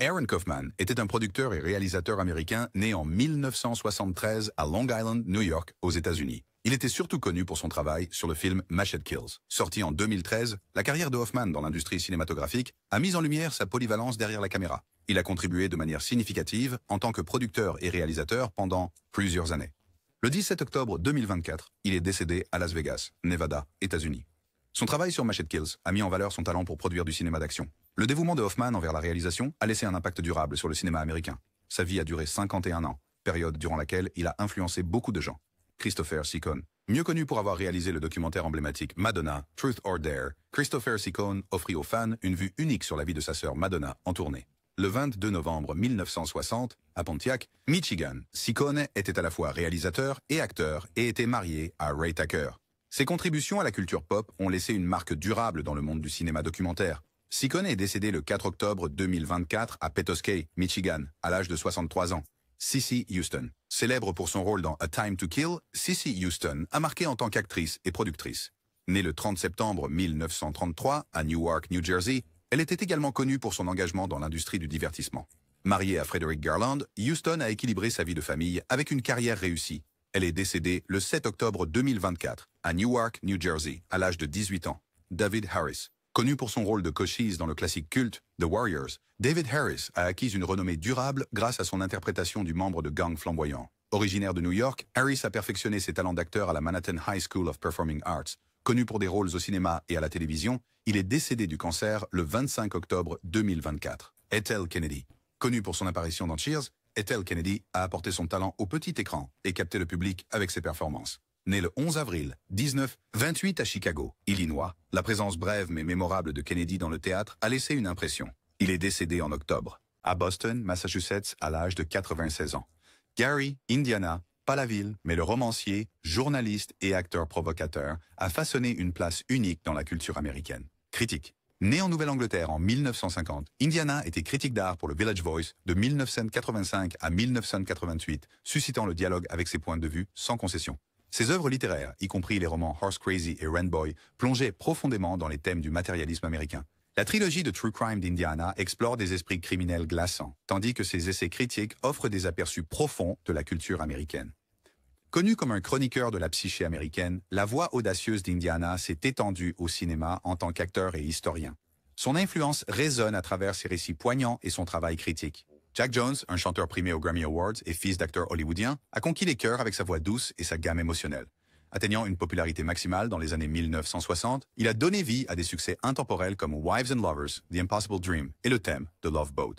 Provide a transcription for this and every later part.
Aaron Kaufman était un producteur et réalisateur américain né en 1973 à Long Island, New York, aux États-Unis. Il était surtout connu pour son travail sur le film Machete Kills. Sorti en 2013, la carrière de Hoffman dans l'industrie cinématographique a mis en lumière sa polyvalence derrière la caméra. Il a contribué de manière significative en tant que producteur et réalisateur pendant plusieurs années. Le 17 octobre 2024, il est décédé à Las Vegas, Nevada, États-Unis. Son travail sur Machete Kills a mis en valeur son talent pour produire du cinéma d'action. Le dévouement de Hoffman envers la réalisation a laissé un impact durable sur le cinéma américain. Sa vie a duré 51 ans, période durant laquelle il a influencé beaucoup de gens. Christopher Ciccone. Mieux connu pour avoir réalisé le documentaire emblématique Madonna, Truth or Dare, Christopher Ciccone offrit aux fans une vue unique sur la vie de sa sœur Madonna en tournée. Le 22 novembre 1960, à Pontiac, Michigan, Ciccone était à la fois réalisateur et acteur et était marié à Ray Tucker. Ses contributions à la culture pop ont laissé une marque durable dans le monde du cinéma documentaire. Ciccone est décédé le 4 octobre 2024 à Petoskey, Michigan, à l'âge de 63 ans. Cissy Houston. Célèbre pour son rôle dans A Time to Kill, Cissy Houston a marqué en tant qu'actrice et productrice. Née le 30 septembre 1933 à Newark, New Jersey, elle était également connue pour son engagement dans l'industrie du divertissement. Mariée à Frederick Garland, Houston a équilibré sa vie de famille avec une carrière réussie. Elle est décédée le 7 octobre 2024 à Newark, New Jersey, à l'âge de 18 ans. David Harris. Connu pour son rôle de Cochise dans le classique culte The Warriors, David Harris a acquis une renommée durable grâce à son interprétation du membre de gang flamboyant. Originaire de New York, Harris a perfectionné ses talents d'acteur à la Manhattan High School of Performing Arts. Connu pour des rôles au cinéma et à la télévision, il est décédé du cancer le 25 octobre 2024. Ethel Kennedy. Connu pour son apparition dans Cheers, Ethel Kennedy a apporté son talent au petit écran et capté le public avec ses performances. Né le 11 avril 1928 à Chicago, Illinois, la présence brève mais mémorable de Kennedy dans le théâtre a laissé une impression. Il est décédé en octobre, à Boston, Massachusetts, à l'âge de 96 ans. Gary, Indiana, pas la ville, mais le romancier, journaliste et acteur provocateur, a façonné une place unique dans la culture américaine. Critique. Né en Nouvelle-Angleterre en 1950, Indiana était critique d'art pour le Village Voice de 1985 à 1988, suscitant le dialogue avec ses points de vue sans concession. Ses œuvres littéraires, y compris les romans Horse Crazy et Rent Boy, plongeaient profondément dans les thèmes du matérialisme américain. La trilogie de True Crime d'Indiana explore des esprits criminels glaçants, tandis que ses essais critiques offrent des aperçus profonds de la culture américaine. Connu comme un chroniqueur de la psyché américaine, la voix audacieuse d'Indiana s'est étendue au cinéma en tant qu'acteur et historien. Son influence résonne à travers ses récits poignants et son travail critique. Jack Jones, un chanteur primé aux Grammy Awards et fils d'acteur hollywoodien, a conquis les cœurs avec sa voix douce et sa gamme émotionnelle. Atteignant une popularité maximale dans les années 1960, il a donné vie à des succès intemporels comme Wives and Lovers, The Impossible Dream et le thème de Love Boat.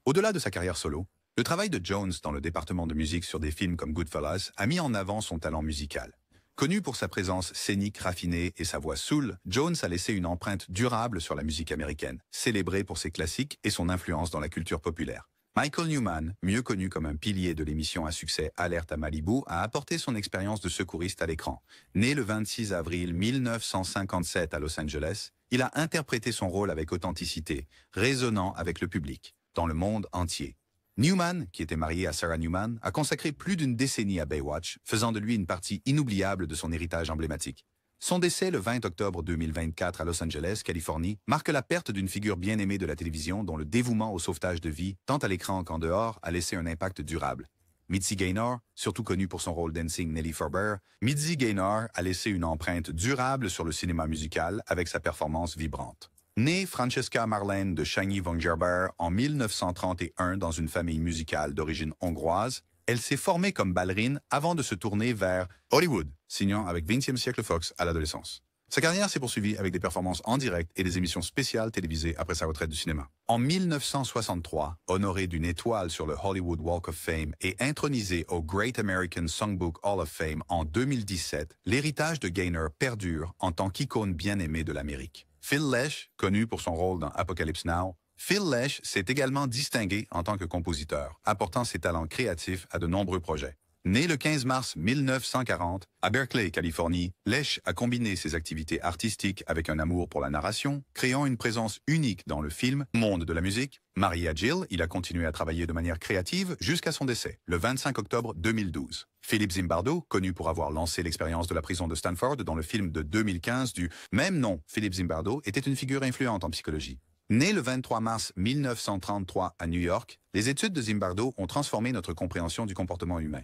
Au-delà de sa carrière solo, le travail de Jones dans le département de musique sur des films comme Goodfellas a mis en avant son talent musical. Connu pour sa présence scénique raffinée et sa voix soul, Jones a laissé une empreinte durable sur la musique américaine, célébré pour ses classiques et son influence dans la culture populaire. Michael Newman, mieux connu comme un pilier de l'émission à succès Alerte à Malibu, a apporté son expérience de secouriste à l'écran. Né le 26 avril 1957 à Los Angeles, il a interprété son rôle avec authenticité, résonnant avec le public, dans le monde entier. Newman, qui était marié à Sarah Newman, a consacré plus d'une décennie à Baywatch, faisant de lui une partie inoubliable de son héritage emblématique. Son décès le 20 octobre 2024 à Los Angeles, Californie, marque la perte d'une figure bien aimée de la télévision dont le dévouement au sauvetage de vie, tant à l'écran qu'en dehors, a laissé un impact durable. Mitzi Gaynor, surtout connue pour son rôle dancing Nellie Farber, Mitzi Gaynor a laissé une empreinte durable sur le cinéma musical avec sa performance vibrante. Née Francesca Marlène de Chagny-Wong-Gerber en 1931 dans une famille musicale d'origine hongroise, elle s'est formée comme ballerine avant de se tourner vers Hollywood, signant avec 20e siècle Fox à l'adolescence. Sa carrière s'est poursuivie avec des performances en direct et des émissions spéciales télévisées après sa retraite du cinéma. En 1963, honorée d'une étoile sur le Hollywood Walk of Fame et intronisée au Great American Songbook Hall of Fame en 2017, l'héritage de Gaynor perdure en tant qu'icône bien-aimée de l'Amérique. Phil Lesh, connu pour son rôle dans Apocalypse Now, Phil Lesh s'est également distingué en tant que compositeur, apportant ses talents créatifs à de nombreux projets. Né le 15 mars 1940 à Berkeley, Californie, Lesh a combiné ses activités artistiques avec un amour pour la narration, créant une présence unique dans le film Monde de la musique. Marié à Jill, il a continué à travailler de manière créative jusqu'à son décès, le 25 octobre 2012. Philippe Zimbardo, connu pour avoir lancé l'expérience de la prison de Stanford dans le film de 2015 du même nom, Philippe Zimbardo, était une figure influente en psychologie. Né le 23 mars 1933 à New York, les études de Zimbardo ont transformé notre compréhension du comportement humain.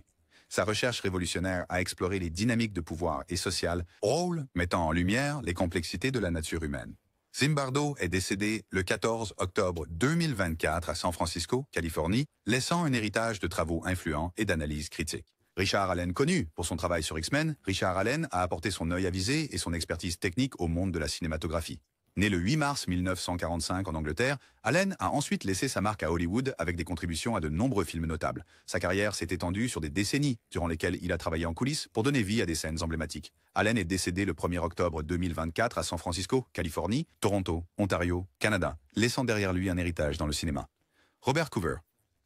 Sa recherche révolutionnaire a exploré les dynamiques de pouvoir et sociales, rôle mettant en lumière les complexités de la nature humaine. Zimbardo est décédé le 14 octobre 2024 à San Francisco, Californie, laissant un héritage de travaux influents et d'analyses critiques. Richard Allen, connu pour son travail sur X-Men, Richard Allen a apporté son œil avisé et son expertise technique au monde de la cinématographie. Né le 8 mars 1945 en Angleterre, Allen a ensuite laissé sa marque à Hollywood avec des contributions à de nombreux films notables. Sa carrière s'est étendue sur des décennies, durant lesquelles il a travaillé en coulisses pour donner vie à des scènes emblématiques. Allen est décédé le 1er octobre 2024 à San Francisco, Californie, Toronto, Ontario, Canada, laissant derrière lui un héritage dans le cinéma. Robert Coover.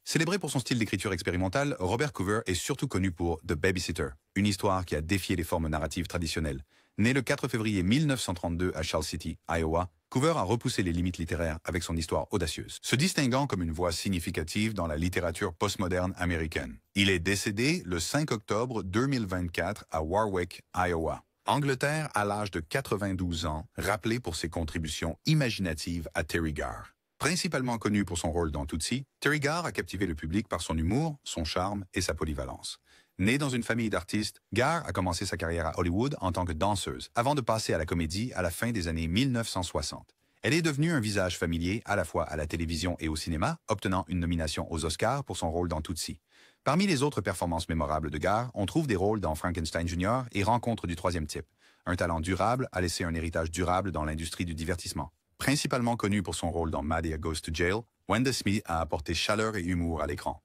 Célébré pour son style d'écriture expérimentale, Robert Coover est surtout connu pour The Babysitter, une histoire qui a défié les formes narratives traditionnelles. Né le 4 février 1932 à Charles City, Iowa, Coover a repoussé les limites littéraires avec son histoire audacieuse, se distinguant comme une voix significative dans la littérature postmoderne américaine. Il est décédé le 5 octobre 2024 à Warwick, Iowa. Angleterre à l'âge de 92 ans, rappelé pour ses contributions imaginatives à Terry Garr. Principalement connu pour son rôle dans Tootsie, Terry Garr a captivé le public par son humour, son charme et sa polyvalence. Née dans une famille d'artistes, Garr a commencé sa carrière à Hollywood en tant que danseuse, avant de passer à la comédie à la fin des années 1960. Elle est devenue un visage familier à la fois à la télévision et au cinéma, obtenant une nomination aux Oscars pour son rôle dans Tootsie. Parmi les autres performances mémorables de Garr, on trouve des rôles dans Frankenstein Jr. et Rencontre du troisième type. Un talent durable a laissé un héritage durable dans l'industrie du divertissement. Principalement connu pour son rôle dans Madea Goes to Jail, Wenda Smith a apporté chaleur et humour à l'écran.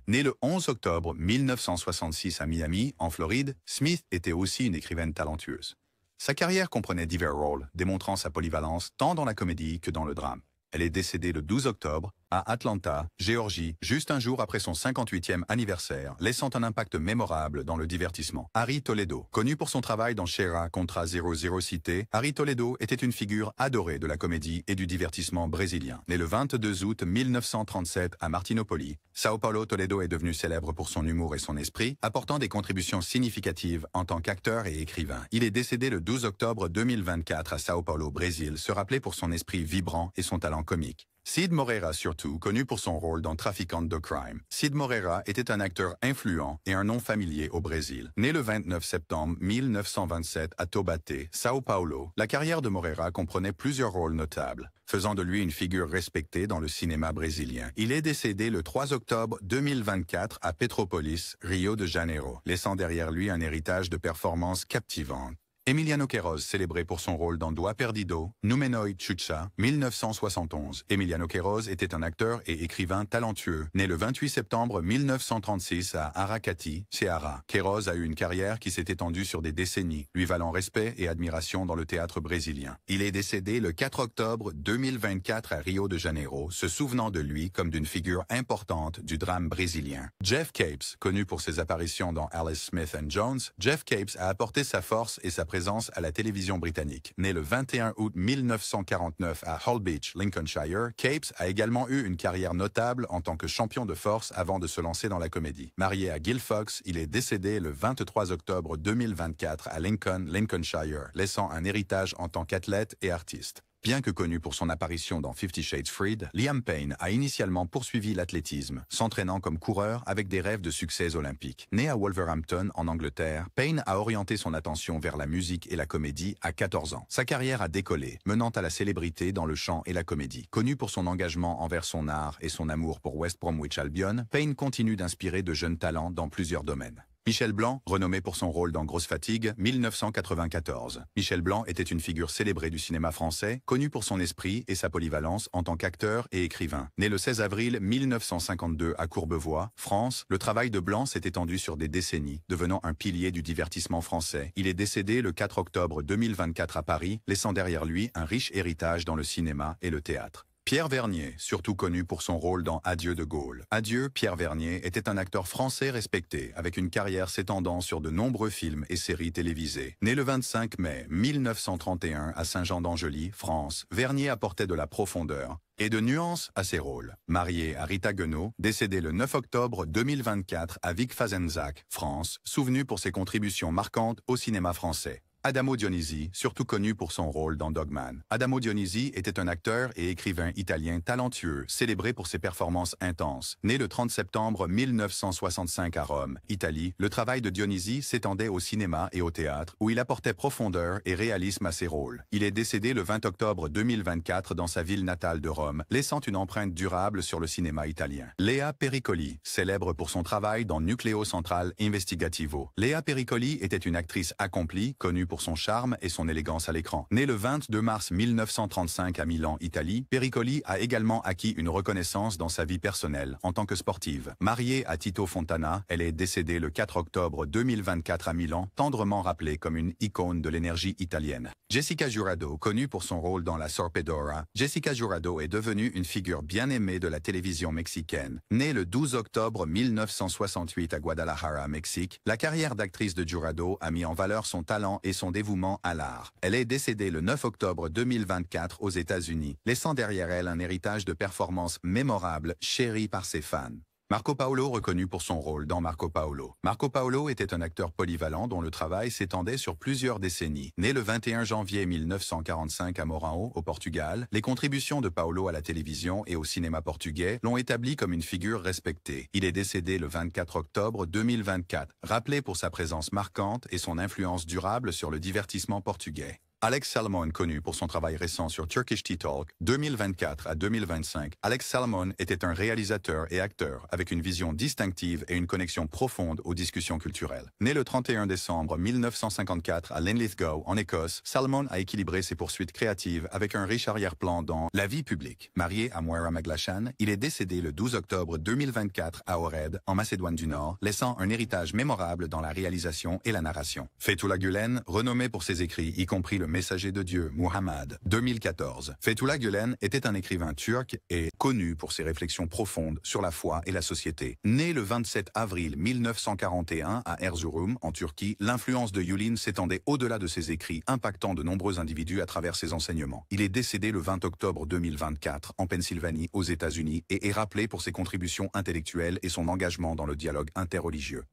Née le 11 octobre 1966 à Miami, en Floride, Smith était aussi une écrivaine talentueuse. Sa carrière comprenait divers rôles, démontrant sa polyvalence tant dans la comédie que dans le drame. Elle est décédée le 12 octobre à Atlanta, Géorgie, juste un jour après son 58e anniversaire, laissant un impact mémorable dans le divertissement. Harry Toledo. Connu pour son travail dans Cheira Contra 00 Cité, Harry Toledo était une figure adorée de la comédie et du divertissement brésilien. Né le 22 août 1937 à Martinopoli, Sao Paulo, Toledo est devenu célèbre pour son humour et son esprit, apportant des contributions significatives en tant qu'acteur et écrivain. Il est décédé le 12 octobre 2024 à Sao Paulo, Brésil, se rappelait pour son esprit vibrant et son talent comique. Cid Moreira surtout, connu pour son rôle dans Traficante de Crime. Cid Moreira était un acteur influent et un nom familier au Brésil. Né le 29 septembre 1927 à Taubaté, Sao Paulo, la carrière de Moreira comprenait plusieurs rôles notables, faisant de lui une figure respectée dans le cinéma brésilien. Il est décédé le 3 octobre 2024 à Petrópolis, Rio de Janeiro, laissant derrière lui un héritage de performances captivantes. Emiliano Queiroz, célébré pour son rôle dans Doa Perdido, Numenoid Chucha, 1971. Emiliano Queiroz était un acteur et écrivain talentueux, né le 28 septembre 1936 à Aracati, Ceará. Queiroz a eu une carrière qui s'est étendue sur des décennies, lui valant respect et admiration dans le théâtre brésilien. Il est décédé le 4 octobre 2024 à Rio de Janeiro, se souvenant de lui comme d'une figure importante du drame brésilien. Jeff Capes, connu pour ses apparitions dans Alice Smith and Jones, Jeff Capes a apporté sa force et sa présence à la télévision britannique. Né le 21 août 1949 à Holbeach, Lincolnshire, Capes a également eu une carrière notable en tant que champion de force avant de se lancer dans la comédie. Marié à Gill Fox, il est décédé le 23 octobre 2024 à Lincoln, Lincolnshire, laissant un héritage en tant qu'athlète et artiste. Bien que connu pour son apparition dans 50 Shades Freed, Liam Payne a initialement poursuivi l'athlétisme, s'entraînant comme coureur avec des rêves de succès olympiques. Né à Wolverhampton, en Angleterre, Payne a orienté son attention vers la musique et la comédie à 14 ans. Sa carrière a décollé, menant à la célébrité dans le chant et la comédie. Connu pour son engagement envers son art et son amour pour West Bromwich Albion, Payne continue d'inspirer de jeunes talents dans plusieurs domaines. Michel Blanc, renommé pour son rôle dans Grosse Fatigue, 1994. Michel Blanc était une figure célébrée du cinéma français, connu pour son esprit et sa polyvalence en tant qu'acteur et écrivain. Né le 16 avril 1952 à Courbevoie, France, le travail de Blanc s'est étendu sur des décennies, devenant un pilier du divertissement français. Il est décédé le 4 octobre 2024 à Paris, laissant derrière lui un riche héritage dans le cinéma et le théâtre. Pierre Vernier, surtout connu pour son rôle dans Adieu de Gaulle. Adieu, Pierre Vernier était un acteur français respecté, avec une carrière s'étendant sur de nombreux films et séries télévisées. Né le 25 mai 1931 à Saint-Jean-d'Angely, France, Vernier apportait de la profondeur et de nuances à ses rôles. Marié à Rita Guenaud, décédé le 9 octobre 2024 à Vic-Fezensac, France, souvenu pour ses contributions marquantes au cinéma français. Adamo Dionisi, surtout connu pour son rôle dans Dogman. Adamo Dionisi était un acteur et écrivain italien talentueux, célébré pour ses performances intenses. Né le 30 septembre 1965 à Rome, Italie, le travail de Dionisi s'étendait au cinéma et au théâtre, où il apportait profondeur et réalisme à ses rôles. Il est décédé le 20 octobre 2024 dans sa ville natale de Rome, laissant une empreinte durable sur le cinéma italien. Lea Pericoli, célèbre pour son travail dans Nucleo Central Investigativo. Lea Pericoli était une actrice accomplie, connue pour son charme et son élégance à l'écran. Née le 22 mars 1935 à Milan, Italie, Pericoli a également acquis une reconnaissance dans sa vie personnelle en tant que sportive. Mariée à Tito Fontana, elle est décédée le 4 octobre 2024 à Milan, tendrement rappelée comme une icône de l'énergie italienne. Jessica Jurado, connue pour son rôle dans La Sorpedora, Jessica Jurado est devenue une figure bien aimée de la télévision mexicaine. Née le 12 octobre 1968 à Guadalajara, Mexique, la carrière d'actrice de Jurado a mis en valeur son talent et son dévouement à l'art. Elle est décédée le 9 octobre 2024 aux États-Unis, laissant derrière elle un héritage de performances mémorables, chéries par ses fans. Marco Paolo, reconnu pour son rôle dans Marco Paolo. Marco Paolo était un acteur polyvalent dont le travail s'étendait sur plusieurs décennies. Né le 21 janvier 1945 à Morão, au Portugal, les contributions de Paolo à la télévision et au cinéma portugais l'ont établi comme une figure respectée. Il est décédé le 24 octobre 2024, rappelé pour sa présence marquante et son influence durable sur le divertissement portugais. Alex Salomon, connu pour son travail récent sur Turkish Tea Talk, 2024 à 2025, Alex Salomon était un réalisateur et acteur avec une vision distinctive et une connexion profonde aux discussions culturelles. Né le 31 décembre 1954 à Linlithgow, en Écosse, Salomon a équilibré ses poursuites créatives avec un riche arrière-plan dans la vie publique. Marié à Moira Maglashan, il est décédé le 12 octobre 2024 à Ohrid, en Macédoine du Nord, laissant un héritage mémorable dans la réalisation et la narration. Fethullah Gülen, renommé pour ses écrits, y compris le Messager de Dieu, Muhammad, 2014. Fethullah Gülen était un écrivain turc et connu pour ses réflexions profondes sur la foi et la société. Né le 27 avril 1941 à Erzurum, en Turquie, l'influence de Gülen s'étendait au-delà de ses écrits, impactant de nombreux individus à travers ses enseignements. Il est décédé le 20 octobre 2024 en Pennsylvanie, aux États-Unis, et est rappelé pour ses contributions intellectuelles et son engagement dans le dialogue interreligieux.